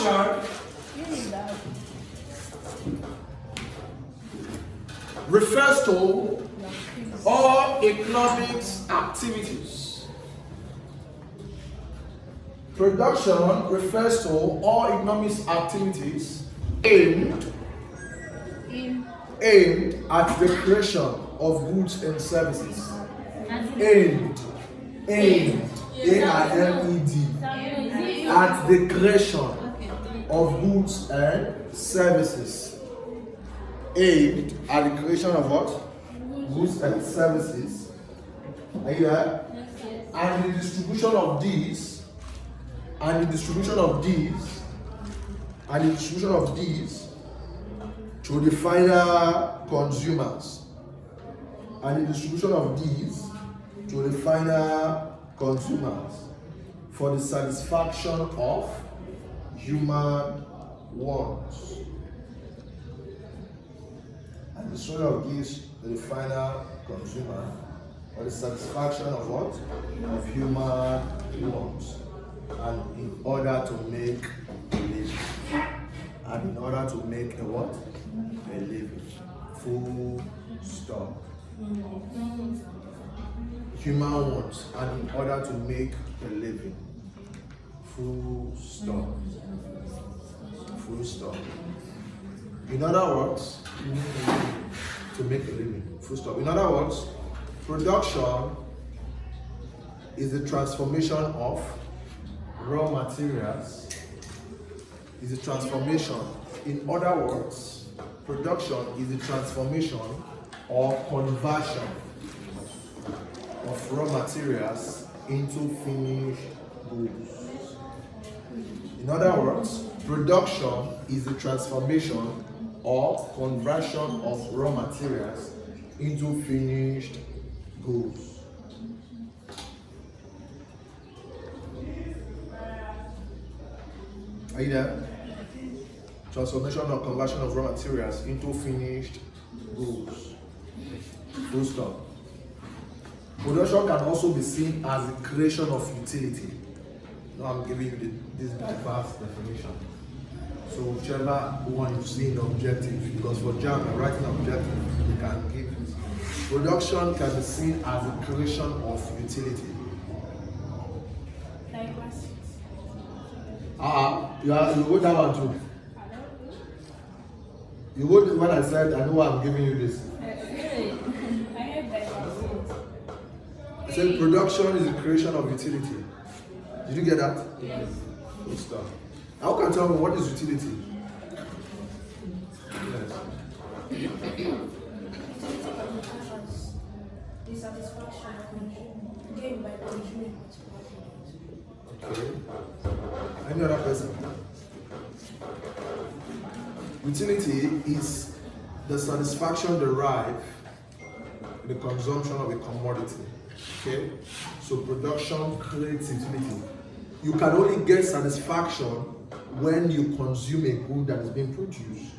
Production refers to all economics activities. Production refers to all economics activities aimed at the creation of goods and services. Aimed, A-I-M-E-D, at the creation of goods and services. Aimed at the creation of what? Goods and services. Are you there? And the distribution of these, to the final consumers. And the distribution of these to the final consumers for the satisfaction of human wants. And the distribution of these to the final consumer for the satisfaction of what? Of human wants. And in order to make a living. And in order to make a what? A living. Full stop. Human wants, and in order to make a living. Full stop. Full stop. In other words, you need a living to make a living. Full stop. In other words, production is the transformation of raw materials. Is a transformation. In other words, production is the transformation or conversion of raw materials into finished goods. In other words, production is the transformation or conversion of raw materials into finished goods. Are you there? Transformation or conversion of raw materials into finished goods. Full stop. Production can also be seen as the creation of utility. Now I'm giving you this diverse definition. So whichever one you see in the objective, because for JAM, you're writing an objective, you can give it. Production can be seen as the creation of utility. You wrote that one too. You wrote when I said, I know why I'm giving you this. I said production is the creation of utility. Did you get that? Yes. Good stuff. How can you tell me what is utility? The satisfaction gained by consuming. Okay. Any other person? Utility is the satisfaction derived in the consumption of a commodity. Okay? So production creates utility. You can only get satisfaction when you consume a good that is being produced.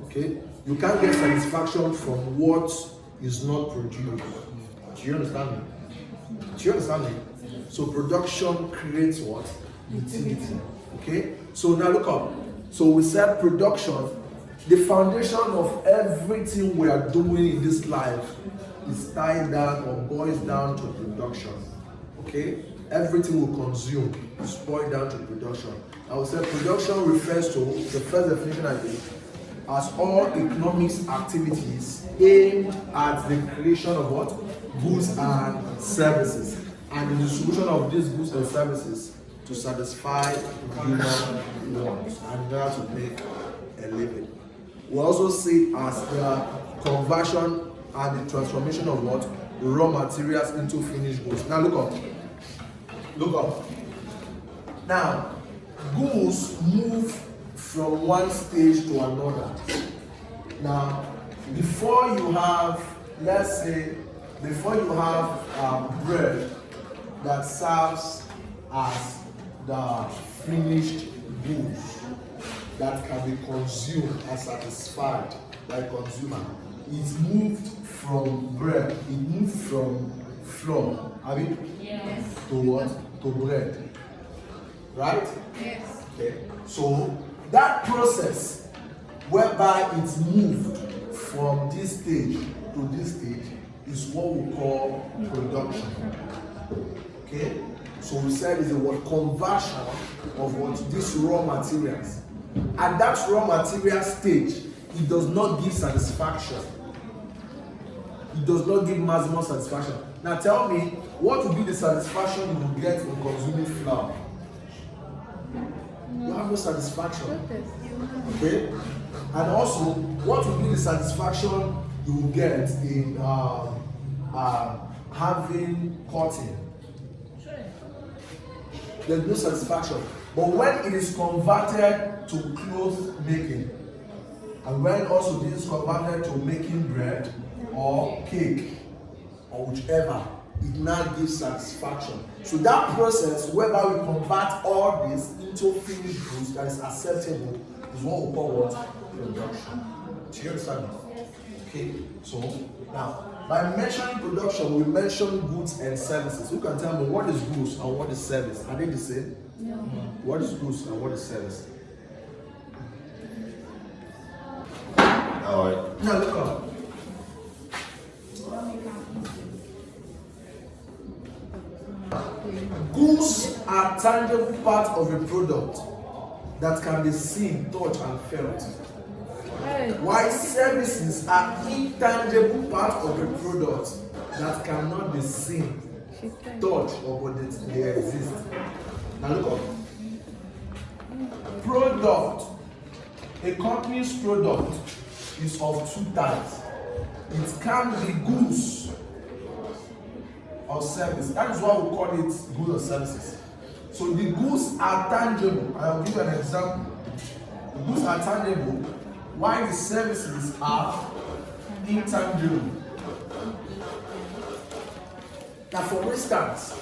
Okay? You can't get satisfaction from what is not produced. Do you understand me? Do you understand me? So production creates what? Utility. Okay? So now look up. So we said production, the foundation of everything we are doing in this life is tied down or boils down to production. Okay? Everything we consume is boiled down to production. I would say production refers to, the first definition I give, as all economics activities aimed at the creation of what? Goods and services. And the distribution of these goods and services to satisfy human wants and in order to make a living. We also see it as the conversion and the transformation of what? Raw materials into finished goods. Now look up. Look up. Now, goods move from one stage to another. Now, before you have, let's say, before you have bread that serves as the finished goods that can be consumed and satisfied by consumer, it moved from bread, it moved from flour, Yes. to what? To bread. Right? Yes. Okay, so that process whereby it's moved from this stage to this stage is what we call production. Okay, so we said is a what conversion of what these raw materials. At that raw material stage, it does not give satisfaction. It does not give maximum satisfaction. Now tell me, what will be the satisfaction you will get in consuming flour? You have no satisfaction. Okay? And also, what will be the satisfaction you will get in having cotton? There's no satisfaction. But when it is converted to cloth making, and when also this is converted to making bread or cake or whichever, it now gives satisfaction. So that process whereby we convert all this into finished goods that is acceptable is what we call what? Production. Do you understand? Okay, so now by mentioning production, we mention goods and services. Who can tell me what is goods and what is service? Are they the same? No. What is goods and what is service? Alright. Now look up. Goods are tangible parts of a product that can be seen, touched, and felt. While services are intangible parts of a product that cannot be seen, touched, or but they exist. Now look up. Product. A company's product is of two types. It can be goods or service. That is why we call it goods or services. So the goods are tangible. I'll give you an example. The goods are tangible, while the services are intangible. Now, for instance,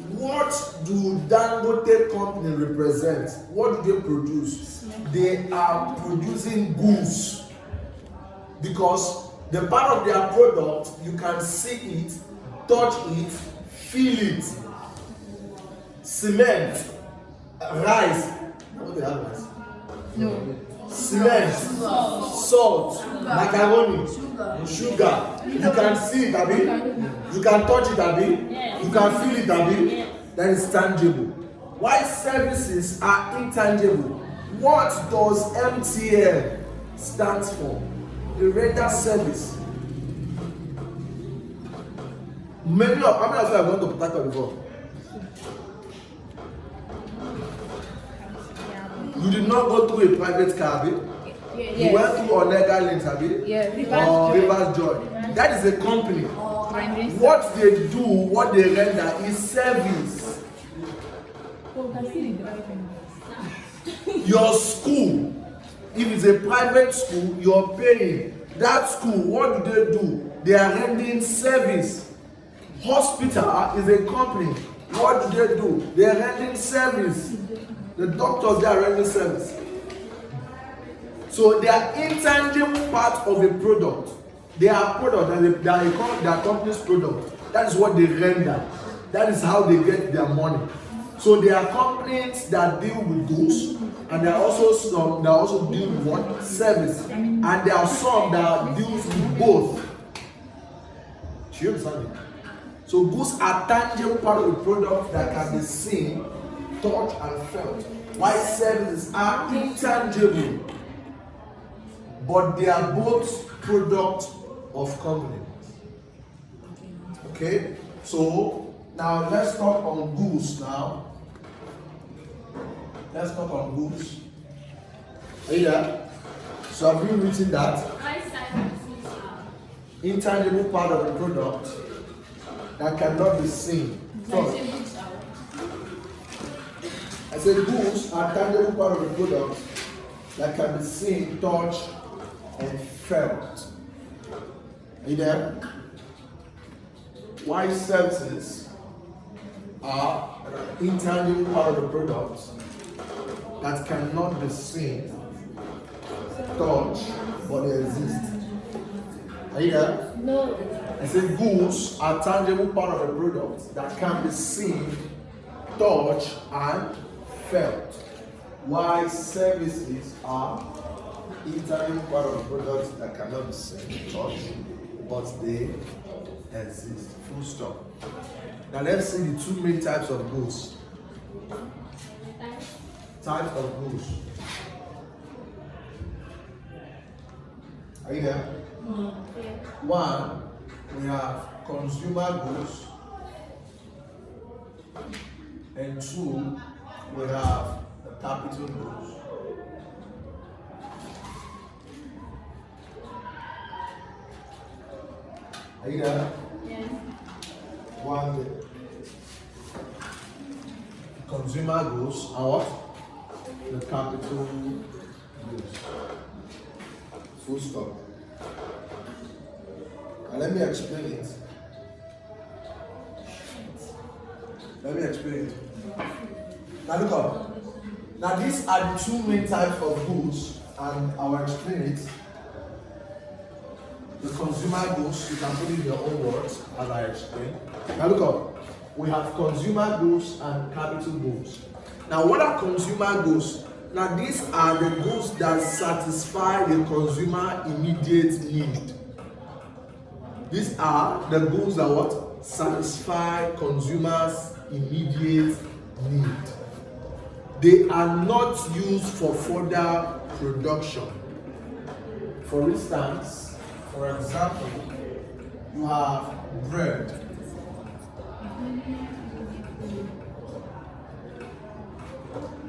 what do Dangote company represent? What do they produce? They are producing goods, because the part of their product you can see it, touch it, feel it. Cement, rice. What they have rice? No. Cement, salt, macaroni, sugar. You can see it, abi? You can touch it, abi? You can feel it, abi? That is tangible. Why services are intangible? What does MTN stand for? The render service. How many of you have gone to Port Harcourt before? You did not go through a private car, abi? Yes. You went through Onega Links, abi? Yeah, Rivers Joy. That is a company. What they do, what they render is service. Your school, if it's a private school, you're paying. That school, what do? They are rendering service. Hospital is a company. What do? They are rendering service. The doctors, they are rendering service. So they are intangible part of a product. They are product, they are company's product. That is what they render. That is how they get their money. So there are companies that deal with goods, and there are also some that also deal with what? Service. And there are some that deals with both. Do you understand it? So goods are tangible part of the product that can be seen, touched, and felt. While services are intangible, but they are both product of company. Okay? So now let's talk on goods now. Let's talk on goods. Are you there? So have you written that? Intangible part of the product that cannot be seen. I said goods are tangible part of the product that can be seen, touched, and felt. Are you there? While services are intangible part of the product that cannot be seen, touched, but they exist. Are you there? No. I said goods are tangible part of the product that can be seen, touched, and felt. Why services are integral part of products that cannot be seen, touched, but they exist. Full stop. Now let's see the two main types of goods. Types of goods. Are you there? One, we have consumer goods, and two, we have the capital goods. Are you there? Yes. One, consumer goods and what? The capital goods. Full stop. And let me explain it. Now look up. Now these are the two main types of goods, and I will explain it. The consumer goods, you can put it in your own words as I explain. Now look up. We have consumer goods and capital goods. Now what are consumer goods? Now these are the goods that satisfy the consumer immediate need. These are the goods that what? Satisfy consumers' immediate need. They are not used for further production. For instance, for example, you have bread.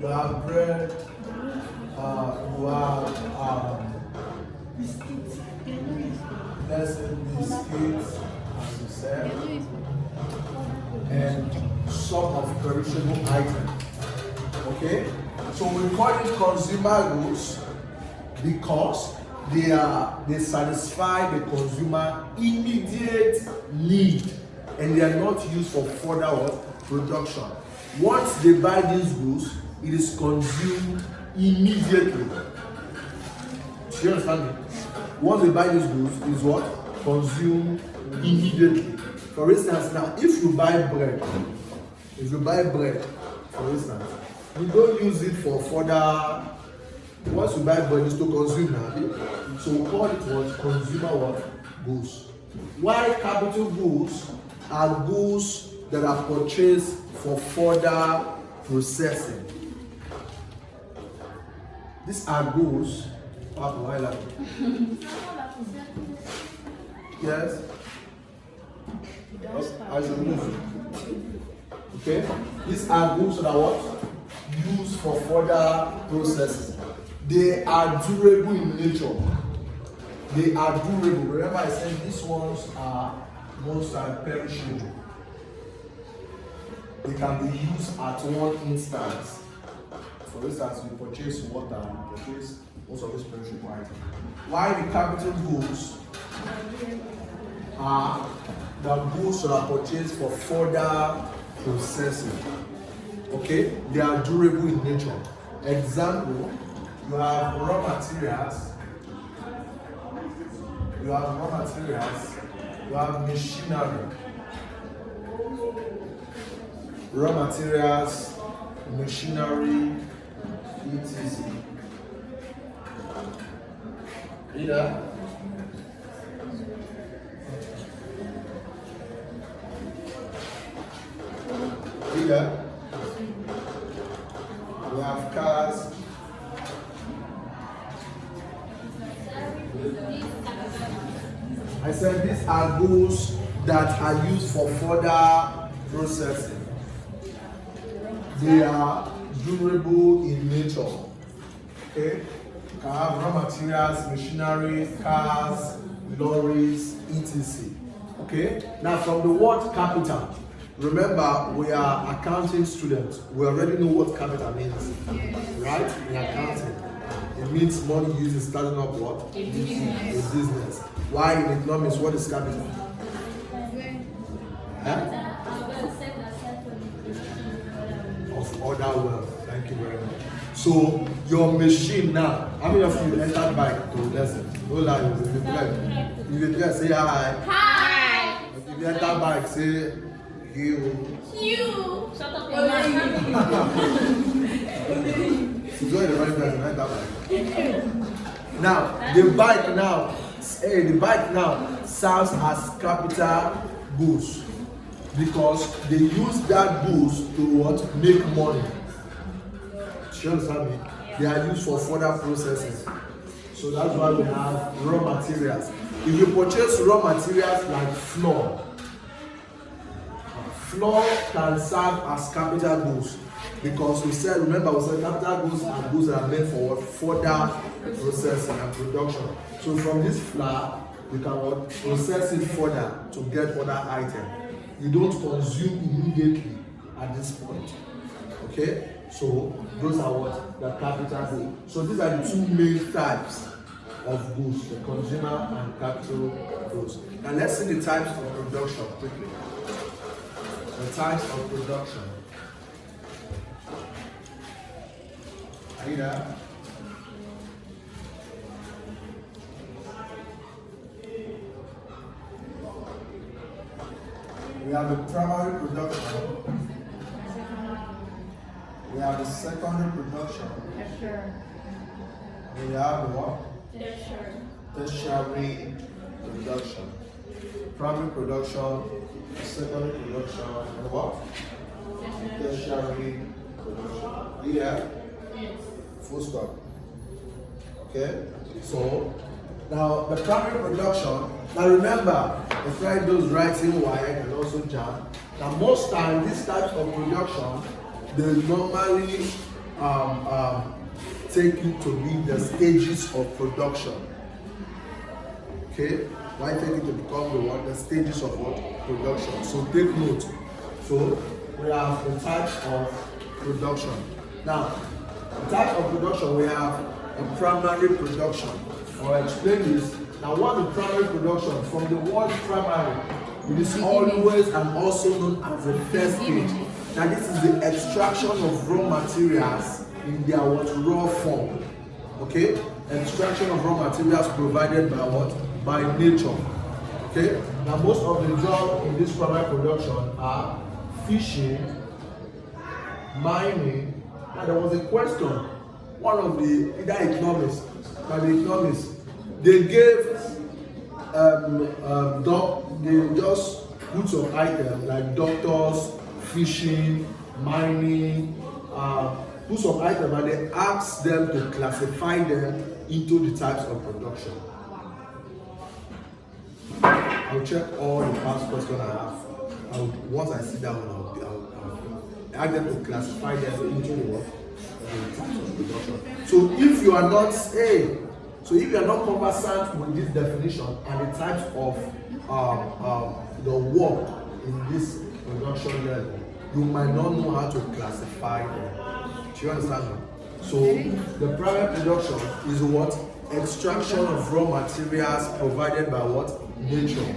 You have bread. You have Biscuits. let's say biscuits, as you said, and some of perishable items. Okay, so we call it consumer goods because they satisfy the consumer immediate need, and they are not used for further production. Once they buy these goods, it is consumed immediately. Do you understand me? Once they buy these goods, it is what? Consumed immediately. For instance, now if you buy bread, for instance, you don't use it for further. Once you buy bread, it's to consume now. So we call it what? Consumer what? Goods. Why capital goods are goods that are purchased for further processing. These are goods. Yes. As you move. Okay. These are goods that are what? Used for further processing. They are durable in nature. They are durable. Remember I said these ones are most perishable. They can be used at one instance. For instance, you purchase water, you purchase most of these perishable items. Why the capital goods are the goods that are purchased for further processing. Okay, they are durable in nature. Example, you have raw materials, you have machinery. Raw materials, machinery, etc. Either we have cars. I said these are goods that are used for further processing. They are durable in nature. Okay? You can have raw materials, machinery, cars, lorries, etc. Okay? Now from the word capital, remember we are accounting students. We already know what capital means. Right? In accounting. It means money used in starting up what? A business. Why in economics, what is capital? Huh? Of other wealth. Thank you very much. So your machine now, how many of you entered bike to lesson? No lie, if you dress, say hi. Hi. If you enter bike, say you. You. Shut up your mouth. So said the running person, not that bike. Now, the bike now serves as capital goods because they use that goods to what? Make money. Do you understand me? They are used for further processing. So that's why we have raw materials. If you purchase raw materials like flour can serve as capital goods because we said capital goods are goods that are made for further processing and production. So from this flour, you can process it further to get other items. You don't consume immediately at this point. Okay? So those are what the capital goods. So these are the two main types of goods, the consumer and capital goods. Now let's see the types of production quickly. The types of production. Are you there? We have the primary production. We have the secondary production. We have the what? Tertiary production. Primary production, secondary production, and what? Tertiary production. Yeah? Full stop. Okay? So, now the primary production, now remember, the friend those writing wire and also jam. Now most times, these types of production, they normally take you to be the stages of production. Okay? Why take it to become the stages of what? Production. So take note. So we have the types of production. Now, the types of production, we have a primary production. I'll explain this. Now, what is primary production? From the word primary, it is always and also known as the first stage. Now, this is the extraction of raw materials in their raw form. Okay? Extraction of raw materials provided by what? By nature. Okay? Now, most of the jobs in this primary production are fishing, mining. Now, there was a question. One of the economists, they gave they just put some items like doctors, fishing, mining, put some items and they asked them to classify them into the types of production. I'll check all the past questions I have. Once I see that one, I'll ask them to classify them into the types of production. So if you are not conversant with this definition and the types of the work in this production level, you might not know how to classify them. Do you understand me? So the primary production is what? Extraction of raw materials provided by what? Nature.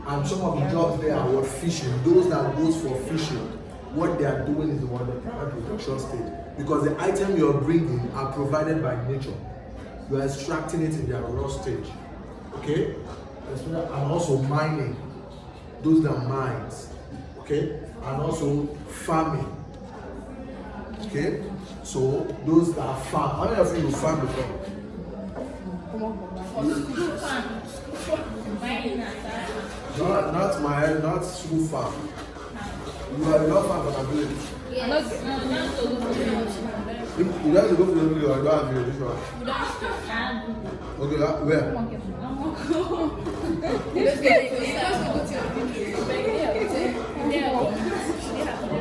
And some of the jobs there are what? Fishing. Those that goes for fishing, what they are doing is the primary production stage. Because the item you are bringing are provided by nature. You are extracting it in their raw stage. Okay? And also mining. Those that mines. Okay? And also farming. Okay? So those that are farm. How many of you farm before? Not school farm. You are not farm for ability. Yes. You have to go to the village or you don't have village? Okay, where?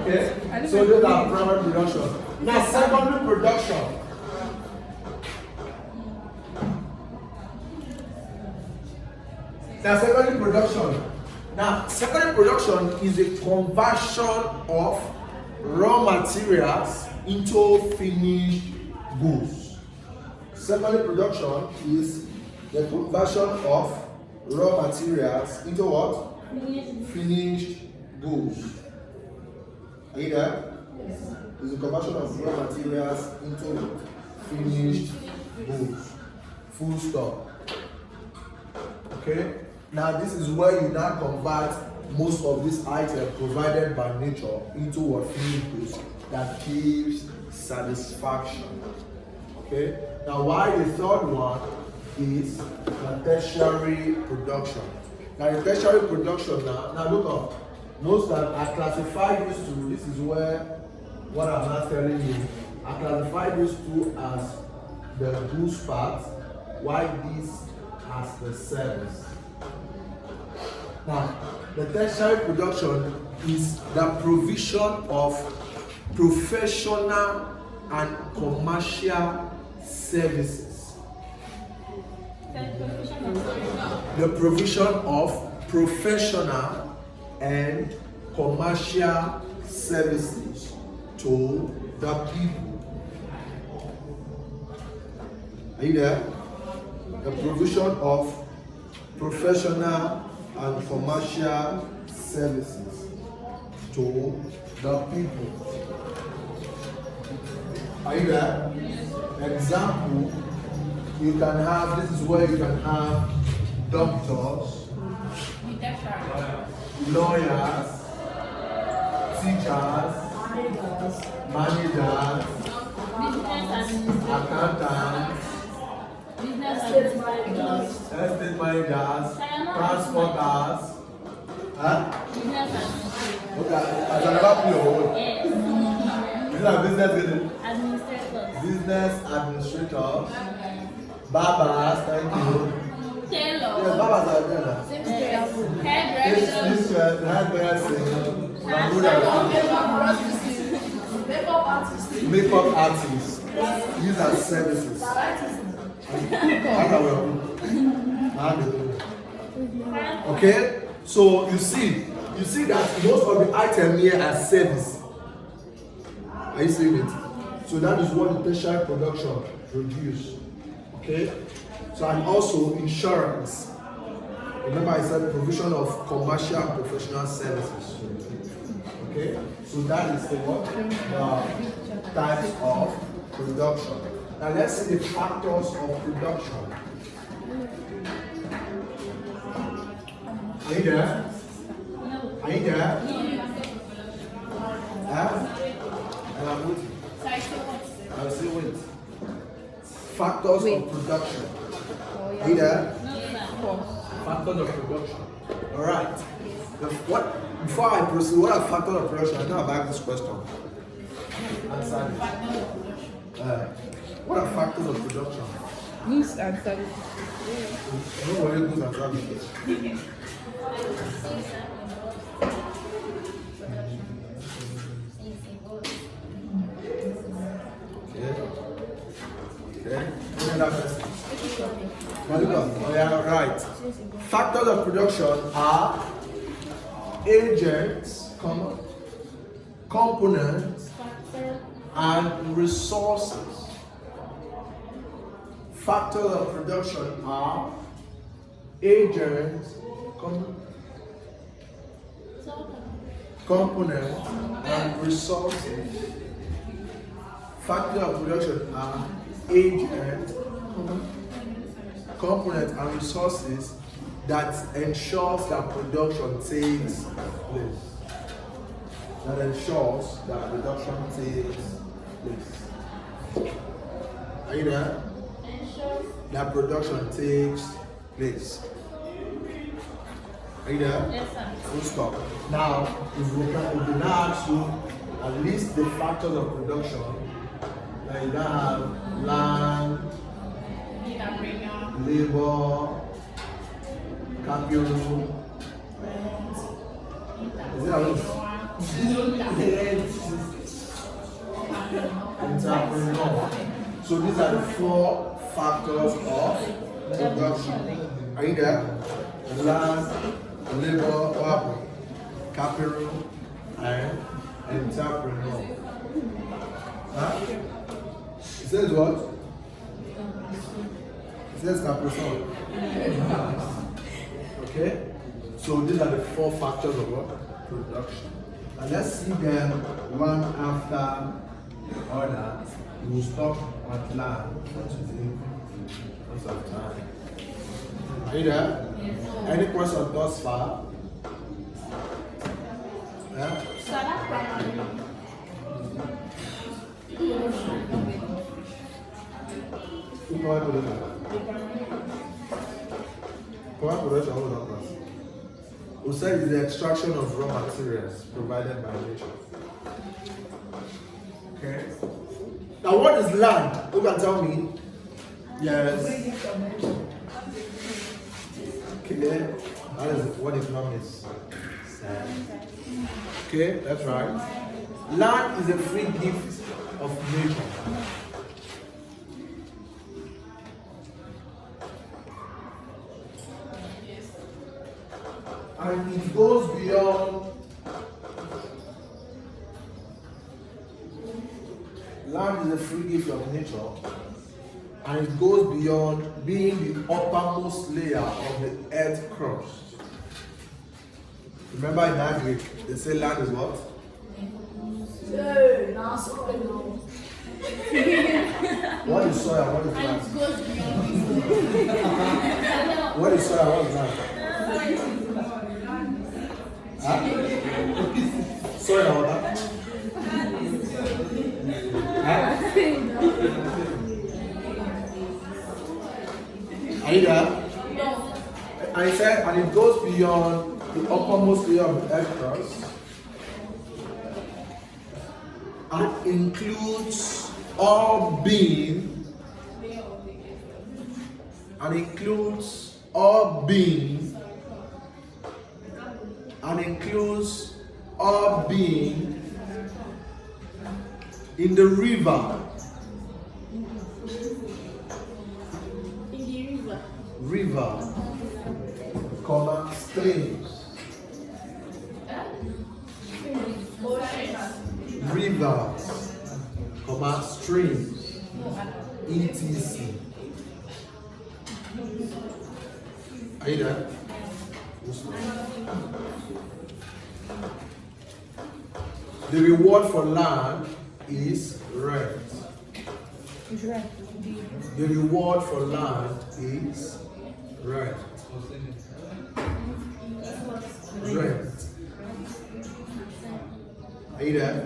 Okay, so those are primary production. Now, secondary production. Now, secondary production is a conversion of raw materials into finished goods. Secondary production is the conversion of raw materials into what? Finished goods. Are you there? Yes. It's the conversion of raw materials into finished goods. Full stop. Okay? Now this is where you now convert most of these items provided by nature into what? Finished goods that gives satisfaction. Okay. Now, why the third one is the tertiary production. Now, the tertiary production now look up. Most that are classified these two. This is where what I'm not telling you. I classify these two as the goods part, while this as the service. Now, the tertiary production is the provision of professional and commercial services. The provision of professional and commercial services to the people. Are you there? The provision of professional and commercial services to the people. Are you there? Example, you can have, this is where you can have doctors, lawyers, teachers, managers, accountants, estate managers, transporters. Okay, as an example, these are business administrators, barbers, thank you. Yes, barbers are there. Hairdressing, makeup artists. These are services. Okay, so you see that most of the items here are service. Are you seeing it? So that is what the tertiary production produce. Okay, so and also insurance. Remember I said provision of commercial and professional services. Okay, so that is the what? The types of production. Now let's see the factors of production. Are you there? Are you there? And I'm with you. I'll say wait. Factors of production. Are you there? Factors of production. Alright. Before I proceed, what are factors of production? I know I've asked this question. Answer it. What are factors of production? Goods and services. No worry, goods and services. Okay. Oh, yeah, right. Factors of production are agents, components, and resources. Factors of production are agents, components, and resources. Factors of production are agents, components, and resources that ensures that production takes place. That ensures that production takes place. Are you there? That production takes place. Are you there? Yes, sir. Full stop. Now, if we now ask you at least the factors of production, like you don't have land, labor, capital. Is it entrepreneur. So these are the 4 factors of production. Are you there? Land, labor, capital, and entrepreneur. Huh? It says what? It says capital. Okay? So these are the 4 factors of what? Production. And let's see them one after the other. We will stop at land because of time. Are you there? Yes. Any questions thus far? Yeah? So that Provide production. Provide production, what was that class? We said is the extraction of raw materials provided by nature. Okay. Now, what is land? Who can tell me? Yes. Okay. That is what economics said. Okay, that's right. Land is a free gift of nature. And it goes beyond. Land is a free gift of nature, and it goes beyond being the uppermost layer of the earth crust. Remember in Agric, they say land is what? What is soil? What is land? What is soil? What is land? Huh? Soil or water? Huh? Are you there? I said, and it goes beyond the uppermost layer of the earth crust and includes all being and includes all being in the river. River, comma, streams. Rivers, comma, streams, etc. Are you there? The reward for land is rent. The reward for land is rent. Rent. Are you there?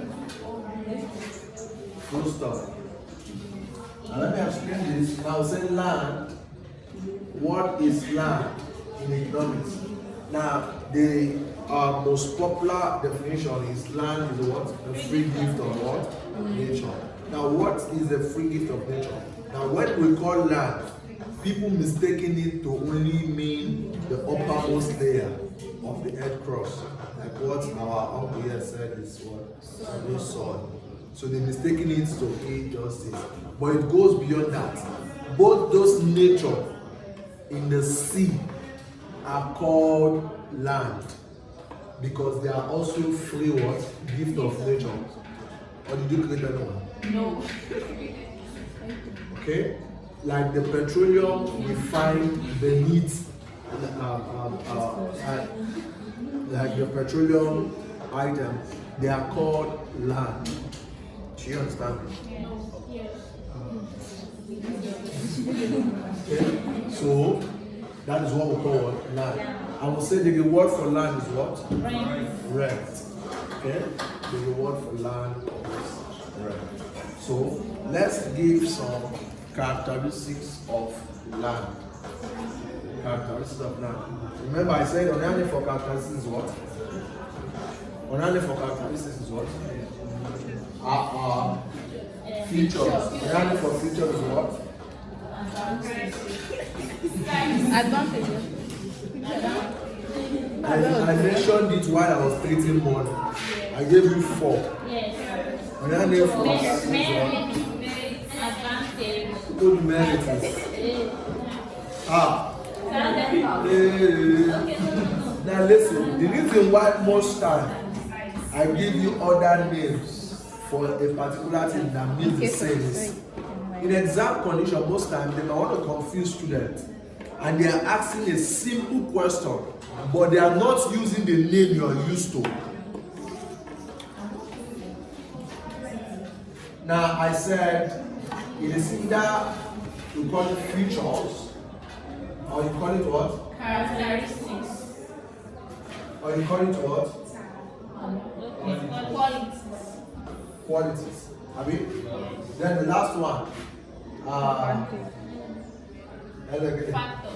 Full stop. Now let me explain this. Now say land. What is land in economics? Now the most popular definition is land is what? A free gift of what? Nature. Now what is a free gift of nature? Now when we call land, people mistaking it to only mean the uppermost layer of the earth crust. Like what our uncle here said is what? Soil. So they mistaking it to aid justice. But it goes beyond that. Both those nature in the sea are called land because they are also free what? Gift of nature. Or did you create that one? No. Okay? Like the petroleum we find beneath like the petroleum item, they are called land. Do you understand me? Okay? So that is what we call what? Land. I will say the reward for land is what? Rent. Okay? The reward for land is rent. So let's give some characteristics of land. Characteristics of land. Remember I said only for characteristics is what? Only for characteristics is what? Features. Only for features is what? Advantages. I mentioned it while I was treating money. I gave you 4. Yes. Only for good merit is now listen, the reason why most time I give you other names for a particular thing that means the same is in exam condition most time they might want to confuse students and they are asking a simple question but they are not using the name you are used to. Now I said it is either you call it features or you call it what? Characteristics. Or you call it what? Qualities. Qualities. Abi? Then the last one. Factor.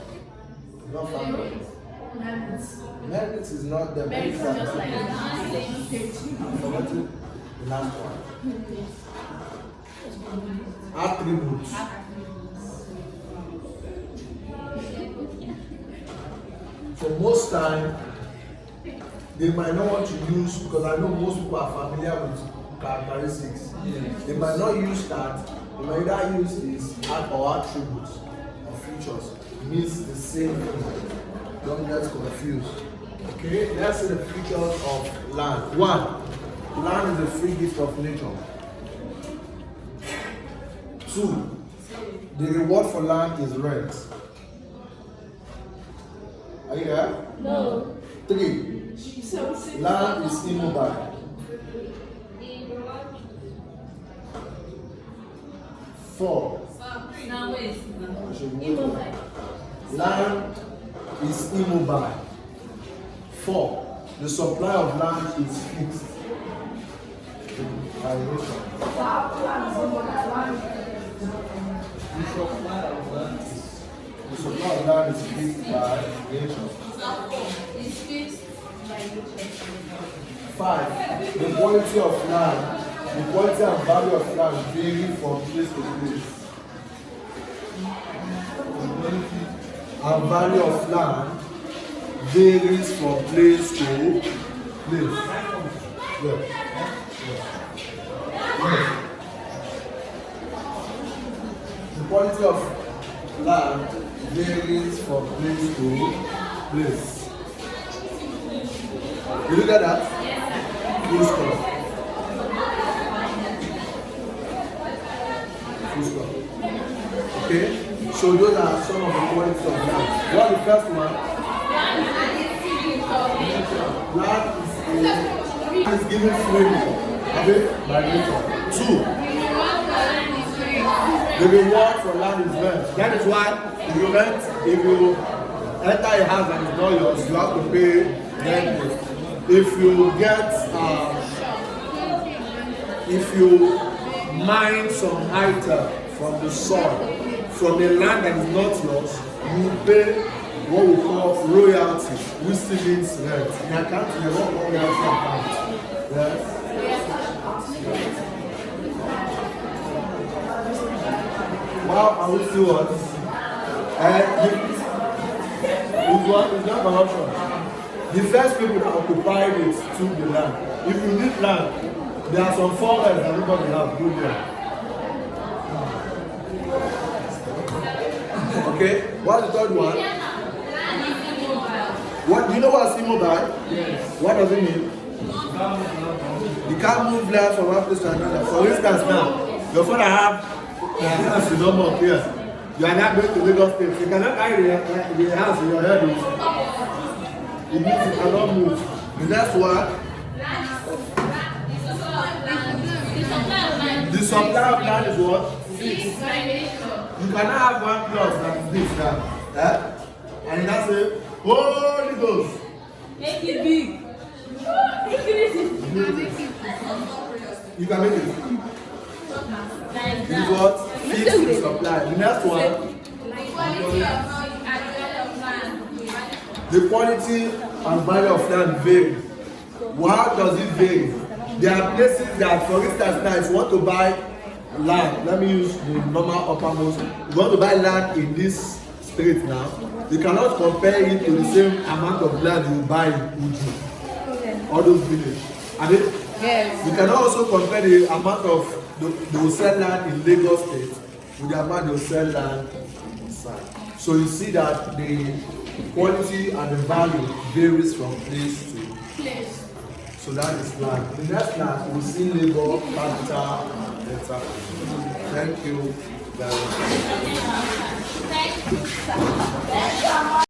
Not factor. Merits is not the Very main just factor. like that. I'm forgetting the last one. Attributes. So most time, they might not want to use, because I know most people are familiar with characteristics. They might not use that. They might either use this or attributes or features. It means the same thing. Don't get confused. Okay, let's see the features of land. One, land is a free gift of nature. Two, the reward for land is rent. Are you there? No. Three, land is immobile. Four, Now wait. land is immobile. Four, the supply of land is fixed. By nature. The supply of land is fixed by nature. It's fixed by nature. Five, the quality of land, the quality and value of land vary from place to place. The quality and value of land varies from place to place. Yeah. Yeah. The quality of land varies from place to place. You look at that? Full stop. Full stop. Okay? So those are some of the qualities of land. What is the first one? Land is given freely. Okay? By nature. Two, the reward for land is rent. That is why if you rent, if you enter a house and it's not yours, you have to pay rent. If you get, if you mine some item from the soil, from a land that is not yours, you pay what we call royalty, which still means rent. In account, you don't call royalty account. Yes? Wow, I will still what? It's not corruption. The first people that occupied it took the land. If you need land, there are some forests that nobody have good there. Okay, what's the third one? What do you know what's immobile? Yes. What does it mean? You can't move land from one place to another. For instance, now, your father have a house in Norfolk here. You are not going to Lagos State. You cannot carry the house in your head. It means you cannot move. The next one. The supply of land is what? You cannot have one clause that is this now. Eh? And that's it. Holy Ghost. Make it big. You can make it. This is what? Fixed the supply. The next one. The quality and value of land vary. How does it vary? There are places that, for instance, now if you want to buy land, let me use the normal uppermost. You want to buy land in this street now, you cannot compare it to the same amount of land you buy in Uju, all those villages. And Yes. you cannot also compare the amount of they will sell land in Lagos State with the amount they will sell land inside. So you see that the quality and the value varies from place to place. So that is land. The next class we will see labor, capital, and data. Thank you very much. Thank you, sir.